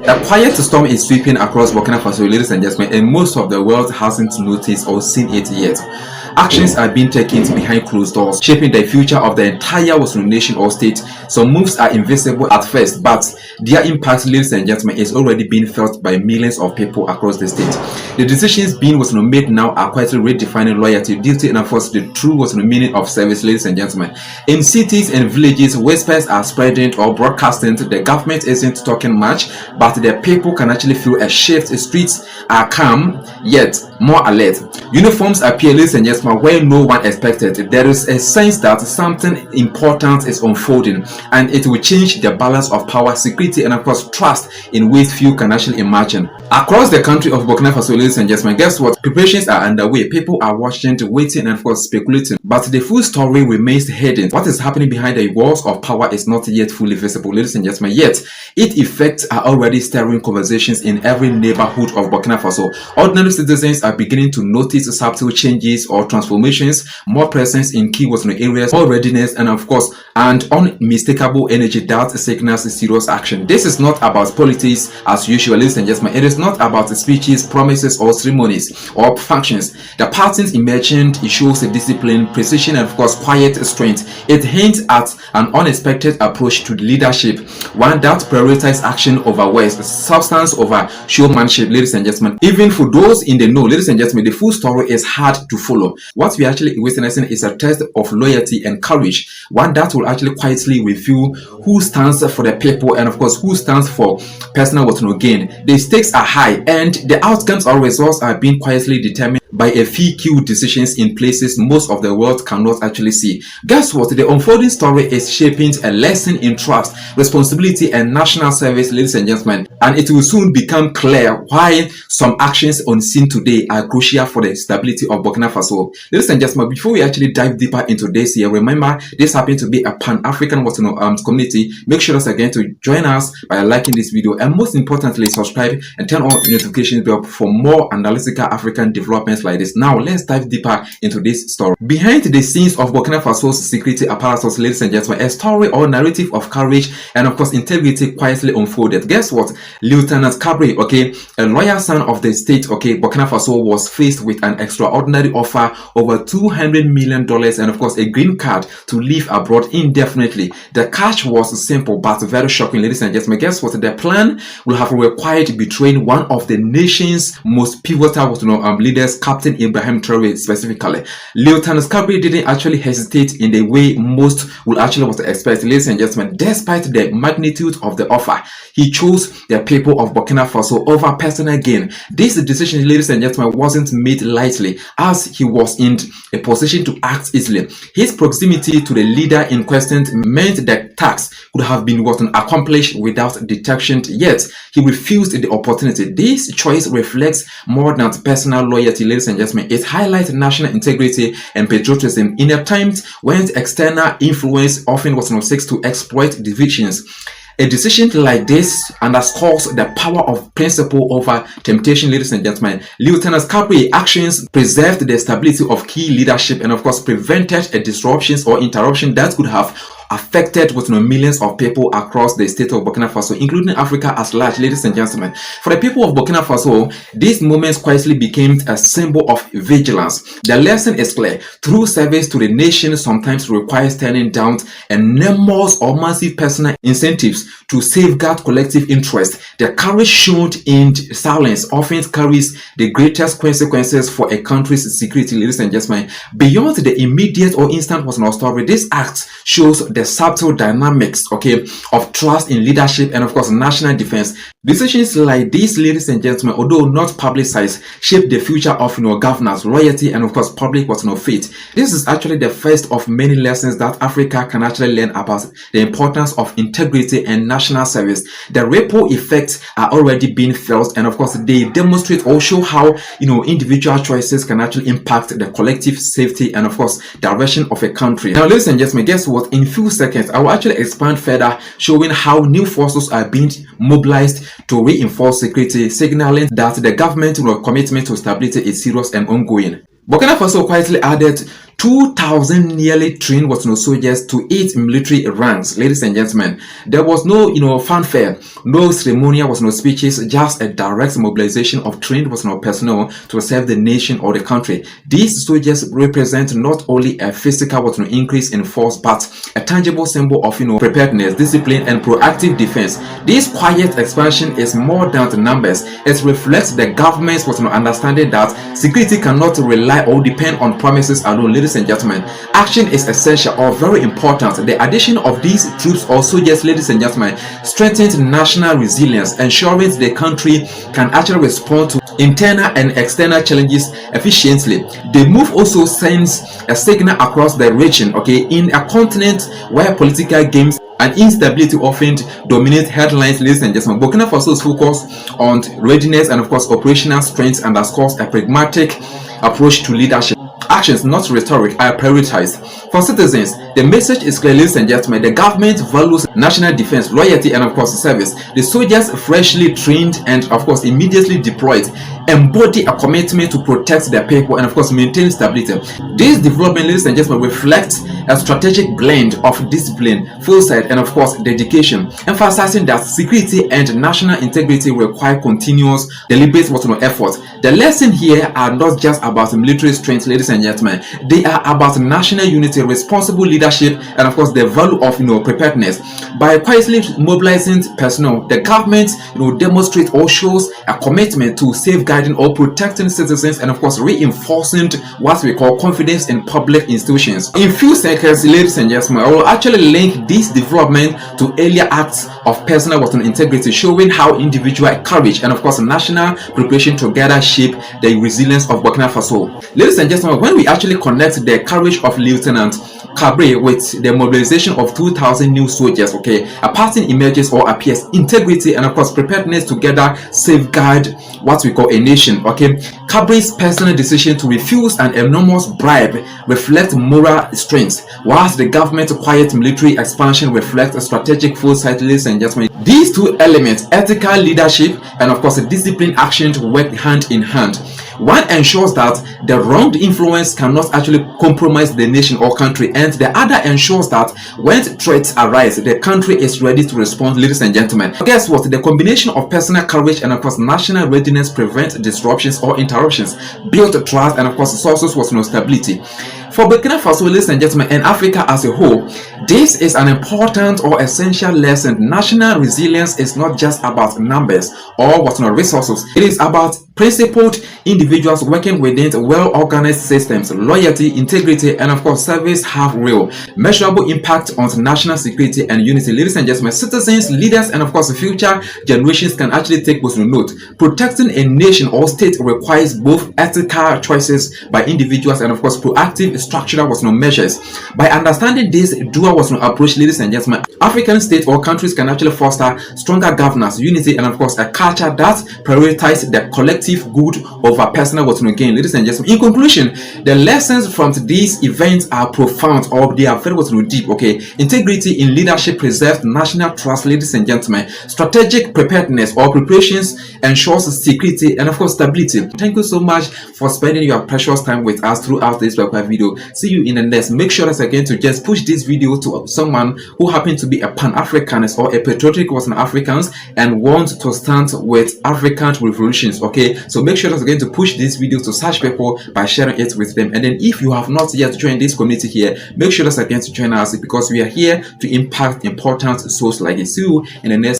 A quiet storm is sweeping across Burkina Faso, ladies and gentlemen, and most of the world hasn't noticed or seen it yet. Actions are being taken behind closed doors, shaping the future of the entire Western nation or state. Some moves are invisible at first, but their impact, ladies and gentlemen, is already being felt by millions of people across the state. The decisions being made now are quietly redefining loyalty, duty, and of course the true meaning of service, ladies and gentlemen. In cities and villages, whispers are spreading or broadcasting. The government isn't talking much, but the people can actually feel a shift. The streets are calm, yet more alert. Uniforms appear, ladies and gentlemen, where no one expected. There is a sense that something important is unfolding, and it will change the balance of power, security, and of course trust in ways few can actually imagine. Across the country of Burkina Faso, ladies and gentlemen, guess what? Preparations are underway. People are watching, waiting, and of course speculating. But the full story remains hidden. What is happening behind the walls of power is not yet fully visible, ladies and gentlemen. Yet, its effects are already stirring conversations in every neighborhood of Burkina Faso. Ordinary citizens are beginning to notice subtle changes or transformations, more presence in key areas, more readiness, and of course, and unmistakable energy that signals serious action. This is not about politics as usual, ladies and gentlemen. It is not about speeches, promises, or ceremonies or functions. The patterns emerging, it shows a discipline, precision, and of course quiet strength. It hints at an unexpected approach to leadership, one that prioritizes action over words, substance over showmanship, ladies and gentlemen. Even for those in the know, ladies and gentlemen, the full story is hard to follow. What we actually witnessing is a test of loyalty and courage, one that will actually quietly reveal who stands for the people and of course who stands for personal gain. The stakes are high and the outcomes or results are being quietly determined by a few key decisions in places most of the world cannot actually see. Guess what? The unfolding story is shaping a lesson in trust, responsibility, and national service, ladies and gentlemen. And it will soon become clear why some actions unseen today are crucial for the stability of Burkina Faso. Ladies and gentlemen, before we actually dive deeper into this here, remember this happens to be a Pan-African community. Make sure again to join us by liking this video and most importantly subscribe and turn on the notification bell for more analytical African developments like this. Now let's dive deeper into this story. Behind the scenes of Burkina Faso's security apparatus, ladies and gentlemen, a story or narrative of courage and of course integrity quietly unfolded. Guess what? Lieutenant Kabré, a loyal son of the state, Burkina Faso was faced with an extraordinary offer over $200 million and of course a green card to live abroad indefinitely. The catch was simple but very shocking, ladies and gentlemen. Guess what? The plan will have required betraying one of the nation's most pivotal leaders, Captain Ibrahim Traore specifically. Lieutenant Kabré didn't actually hesitate in the way most would actually expect, ladies and gentlemen. Despite the magnitude of the offer, he chose the people of Burkina Faso over personal gain. This decision, ladies and gentlemen, wasn't made lightly as he was in a position to act easily. His proximity to the leader in question meant the task could have been accomplished without detection, yet he refused the opportunity. This choice reflects more than personal loyalty, ladies and gentlemen. It highlights national integrity and patriotism in a time when external influence often seeks to exploit divisions. A decision like this underscores the power of principle over temptation, ladies and gentlemen. Lieutenant Kabré actions preserved the stability of key leadership and of course prevented a disruptions or interruption that could have affected millions of people across the state of Burkina Faso, including Africa as large, ladies and gentlemen. For the people of Burkina Faso, these moments quietly became a symbol of vigilance. The lesson is clear. True service to the nation sometimes requires turning down enormous or massive personal incentives to safeguard collective interest. The courage shown in silence often carries the greatest consequences for a country's security, ladies and gentlemen. Beyond the immediate or instant story, this act shows the subtle dynamics of trust in leadership and of course national defense. Decisions like these, ladies and gentlemen, although not publicized, shape the future of governance, loyalty, and of course public faith. This is actually the first of many lessons that Africa can actually learn about the importance of integrity and national service. The ripple effects are already being felt, and of course they demonstrate or show how individual choices can actually impact the collective safety and of course direction of a country. Now, ladies and gentlemen, guess what? In few seconds I will actually expand further, showing how new forces are being mobilized to reinforce security, signaling that the government's commitment to stability is serious and ongoing. Burkina Faso quietly added 2,000 nearly trained soldiers to 8 military ranks. Ladies and gentlemen, there was no fanfare, no ceremonial speeches, just a direct mobilization of trained personnel to serve the nation or the country. These soldiers represent not only a physical increase in force, but a tangible symbol of preparedness, discipline, and proactive defense. This quiet expansion is more than the numbers. It reflects the government's understanding that security cannot rely or depend on promises alone. Ladies and gentlemen, action is essential or very important. The addition of these troops or soldiers, ladies and gentlemen, strengthens national resilience, ensuring the country can actually respond to internal and external challenges efficiently. The move also sends a signal across the region, in a continent where political games and instability often dominate headlines. Ladies and gentlemen, Burkina Faso's focus on readiness and of course operational strength underscores a pragmatic approach to leadership. Actions, not rhetoric, are prioritized. For citizens, the message is clear, ladies and gentlemen. The government values national defense, loyalty, and of course service. The soldiers, freshly trained and of course immediately deployed, embody a commitment to protect their people and of course maintain stability. This development, ladies and gentlemen, reflects a strategic blend of discipline, foresight, and of course dedication, emphasizing that security and national integrity require continuous, deliberate effort. The lesson here are not just about military strength, ladies and gentlemen. They are about national unity, responsible leadership, and of course the value of preparedness. By quietly mobilizing personnel, the government demonstrates or shows a commitment to safeguarding or protecting citizens and of course reinforcing what we call confidence in public institutions. In few seconds, ladies and gentlemen, I will actually link this development to earlier acts of personal integrity, showing how individual courage and of course national preparation together shape the resilience of Burkina Faso. Ladies and gentlemen, when we actually connect the courage of Lieutenant Kabré with the mobilization of 2,000 new soldiers, a pattern emerges or appears. Integrity and of course preparedness together safeguard what we call a nation. Kabré's personal decision to refuse an enormous bribe reflects moral strength, whilst the government's quiet military expansion reflects a strategic foresight. Ladies and gentlemen, these two elements, ethical leadership and of course disciplined action, work hand in hand. One ensures that the wronged influence cannot actually compromise the nation or country, and the other ensures that when threats arise, the country is ready to respond. Ladies and gentlemen, guess what? The combination of personal courage and of course national readiness prevents disruptions or interruptions, build trust, and of course sources stability. For Burkina Faso, ladies and gentlemen, and Africa as a whole, this is an important or essential lesson. National resilience is not just about numbers or resources. It is about principled individuals working within well-organized systems. Loyalty, integrity, and of course service have real, measurable impact on national security and unity. Ladies and gentlemen, citizens, leaders, and of course future generations can actually take note. Protecting a nation or state requires both ethical choices by individuals and of course proactive structural measures. By understanding this dual approach, ladies and gentlemen, African states or countries can actually foster stronger governance, unity, and of course a culture that prioritizes the collective good over personal gain. Ladies and gentlemen, in conclusion, the lessons from these events are profound, or they are very deep. Integrity in leadership preserves national trust. Ladies and gentlemen, strategic preparedness or preparations ensures security and of course stability. Thank you so much for spending your precious time with us throughout this video. See you in the next. Make sure that again to just push this video to someone who happens to be a Pan-Africanist or a patriotic Africans and want to stand with African revolutions. So make sure that again to push this video to such people by sharing it with them. And then if you have not yet joined this community here, make sure that again to join us, because we are here to impact important souls like this. See you in the next